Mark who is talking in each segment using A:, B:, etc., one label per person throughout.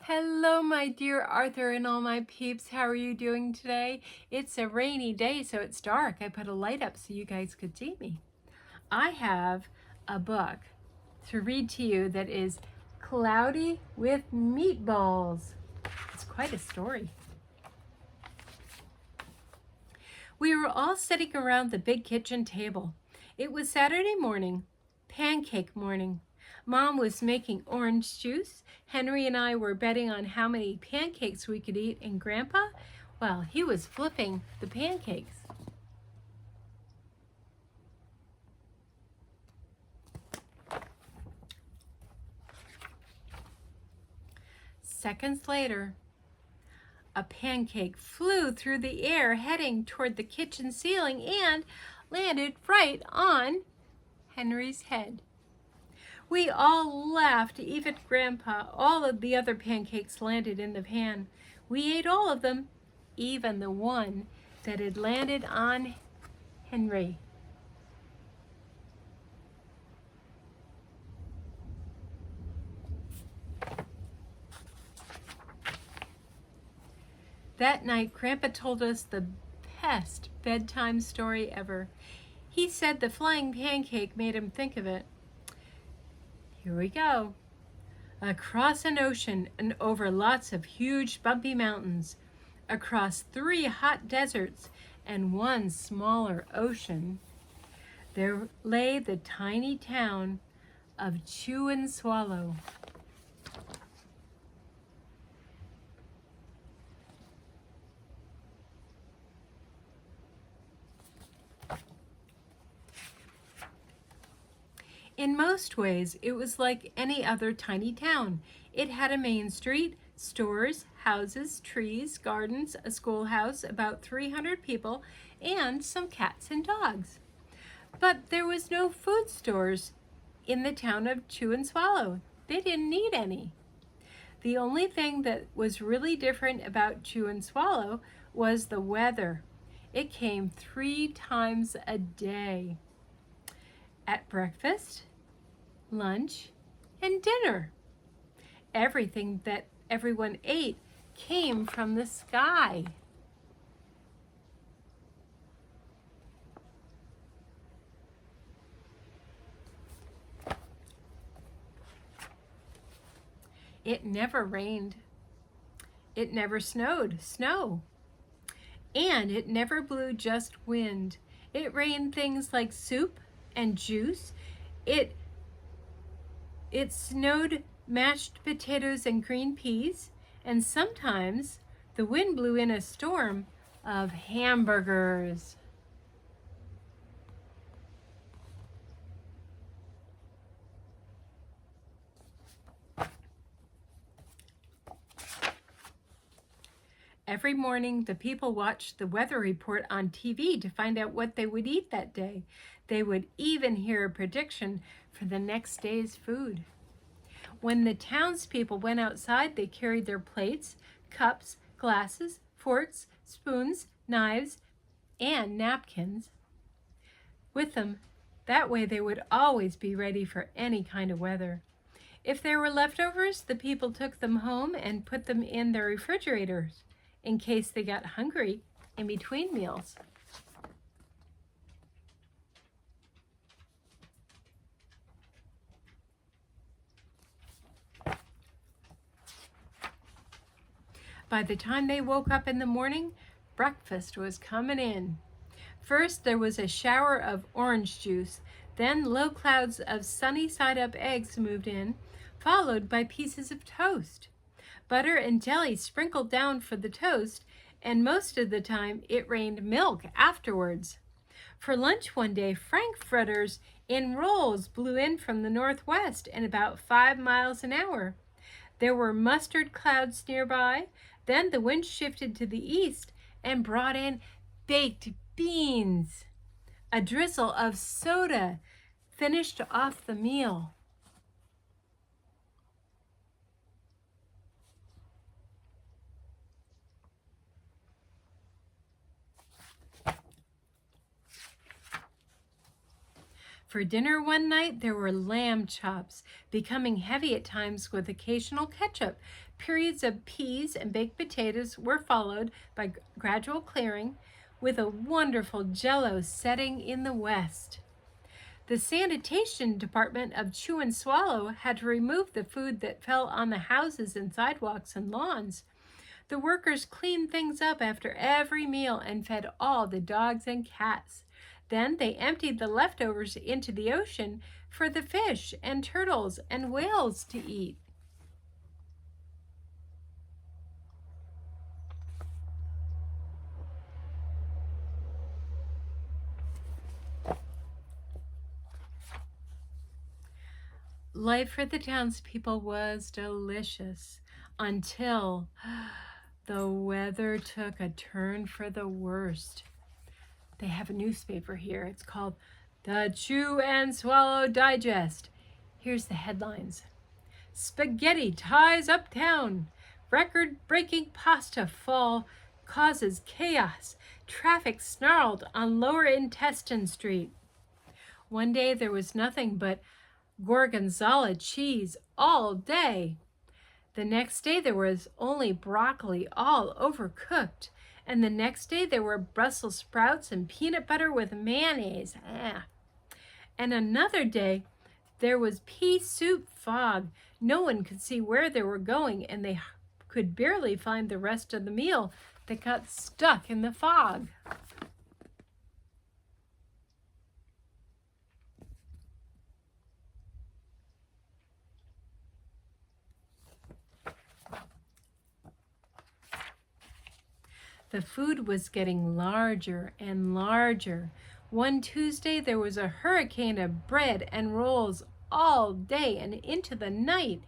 A: Hello, my dear Arthur and all my peeps. How are you doing today? It's a rainy day, so it's dark. I put a light up so you guys could see me. I have a book to read to you that is Cloudy with Meatballs. It's quite a story. We were all sitting around the big kitchen table. It was Saturday morning, pancake morning. Mom was making orange juice. Henry and I were betting on how many pancakes we could eat, and Grandpa, well, he was flipping the pancakes. Seconds later, a pancake flew through the air, heading toward the kitchen ceiling and landed right on Henry's head. We all laughed, even Grandpa. All of the other pancakes landed in the pan. We ate all of them, even the one that had landed on Henry. That night, Grandpa told us the best bedtime story ever. He said the flying pancake made him think of it. Here we go. Across an ocean and over lots of huge bumpy mountains, across 3 hot deserts and 1 smaller ocean, there lay the tiny town of Chewandswallow. In most ways, it was like any other tiny town. It had a main street, stores, houses, trees, gardens, a schoolhouse, about 300 people, and some cats and dogs. But there was no food stores in the town of Chewandswallow. They didn't need any. The only thing that was really different about Chewandswallow was the weather. It came 3 times a day. At breakfast, lunch, and dinner. Everything that everyone ate came from the sky. It never rained. It never snowed, snow. And it never blew just wind. It rained things like soup and juice. It snowed mashed potatoes and green peas, and sometimes the wind blew in a storm of hamburgers. Every morning, the people watched the weather report on TV to find out what they would eat that day. They would even hear a prediction for the next day's food. When the townspeople went outside, they carried their plates, cups, glasses, forks, spoons, knives, and napkins with them. That way they would always be ready for any kind of weather. If there were leftovers, the people took them home and put them in their refrigerators in case they got hungry in between meals. By the time they woke up in the morning, breakfast was coming in. First, there was a shower of orange juice. Then low clouds of sunny-side-up eggs moved in, followed by pieces of toast. Butter and jelly sprinkled down for the toast, and most of the time it rained milk afterwards. For lunch one day, frankfurters in rolls blew in from the northwest at about 5 miles an hour. There were mustard clouds nearby. Then the wind shifted to the east and brought in baked beans. A drizzle of soda finished off the meal. For dinner one night, there were lamb chops, becoming heavy at times with occasional ketchup. Periods of peas and baked potatoes were followed by gradual clearing, with a wonderful jello setting in the west. The sanitation department of Chewandswallow had to remove the food that fell on the houses and sidewalks and lawns. The workers cleaned things up after every meal and fed all the dogs and cats. Then they emptied the leftovers into the ocean for the fish and turtles and whales to eat. Life for the townspeople was delicious until the weather took a turn for the worst. They have a newspaper here. It's called the Chewandswallow Digest. Here's the headlines. Spaghetti ties uptown. Record-breaking pasta fall causes chaos. Traffic snarled on Lower Intestine Street. One day there was nothing but gorgonzola cheese all day. The next day there was only broccoli, all overcooked. And the next day there were Brussels sprouts and peanut butter with mayonnaise. And another day there was pea soup fog. No one could see where they were going, and they could barely find the rest of the meal that got stuck in the fog. The food was getting larger and larger. One Tuesday, there was a hurricane of bread and rolls all day and into the night.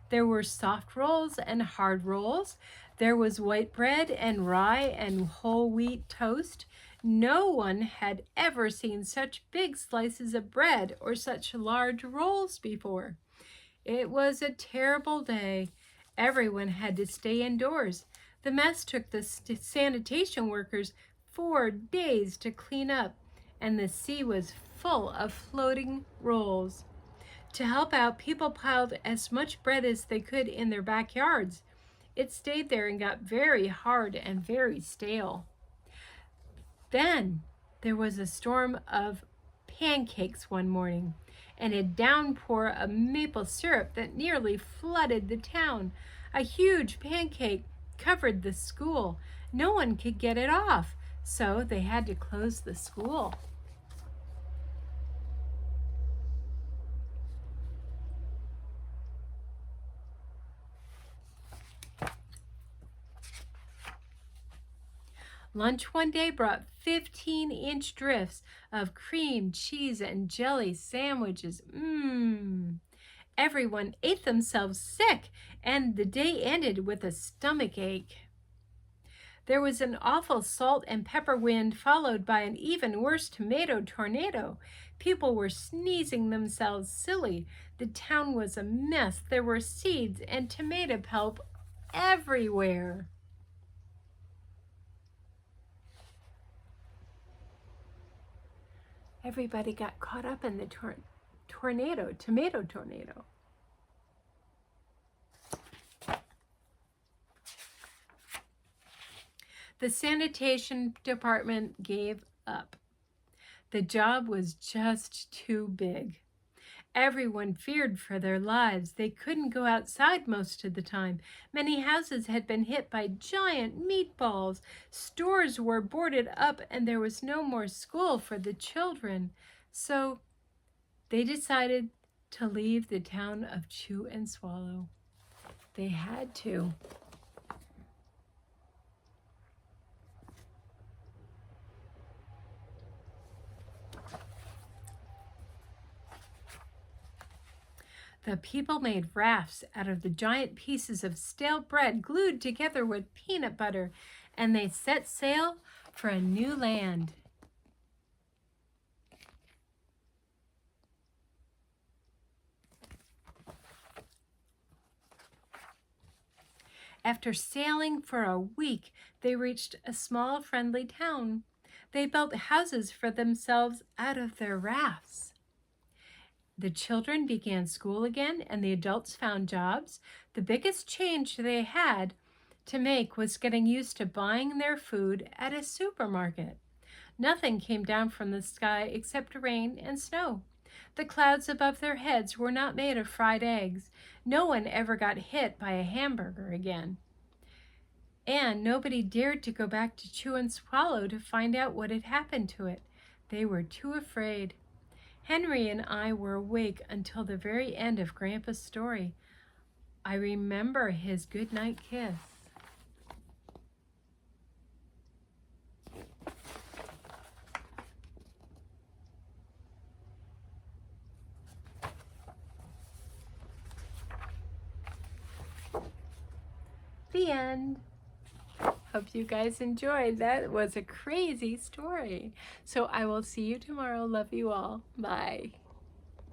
A: There were soft rolls and hard rolls. There was white bread and rye and whole wheat toast. No one had ever seen such big slices of bread or such large rolls before. It was a terrible day. Everyone had to stay indoors. The mess took the sanitation workers 4 days to clean up, and the sea was full of floating rolls. To help out, people piled as much bread as they could in their backyards. It stayed there and got very hard and very stale. Then there was a storm of pancakes one morning, and a downpour of maple syrup that nearly flooded the town. A huge pancake covered the school. No one could get it off, so they had to close the school. Lunch one day brought 15-inch drifts of cream, cheese, and jelly sandwiches. Everyone ate themselves sick, and the day ended with a stomach ache. There was an awful salt and pepper wind, followed by an even worse tomato tornado. People were sneezing themselves silly. The town was a mess. There were seeds and tomato pulp everywhere. Everybody got caught up in the tomato tornado. The sanitation department gave up. The job was just too big. Everyone feared for their lives. They couldn't go outside most of the time. Many houses had been hit by giant meatballs. Stores were boarded up, and there was no more school for the children. So they decided to leave the town of Chewandswallow. They had to. The people made rafts out of the giant pieces of stale bread glued together with peanut butter, and they set sail for a new land. After sailing for a week, they reached a small, friendly town. They built houses for themselves out of their rafts. The children began school again, and the adults found jobs. The biggest change they had to make was getting used to buying their food at a supermarket. Nothing came down from the sky except rain and snow. The clouds above their heads were not made of fried eggs. No one ever got hit by a hamburger again. And nobody dared to go back to Chewandswallow to find out what had happened to it. They were too afraid. Henry and I were awake until the very end of Grandpa's story. I remember his goodnight kiss. The end. Hope you guys enjoyed. That was a crazy story. So I will see you tomorrow. Love you all. Bye.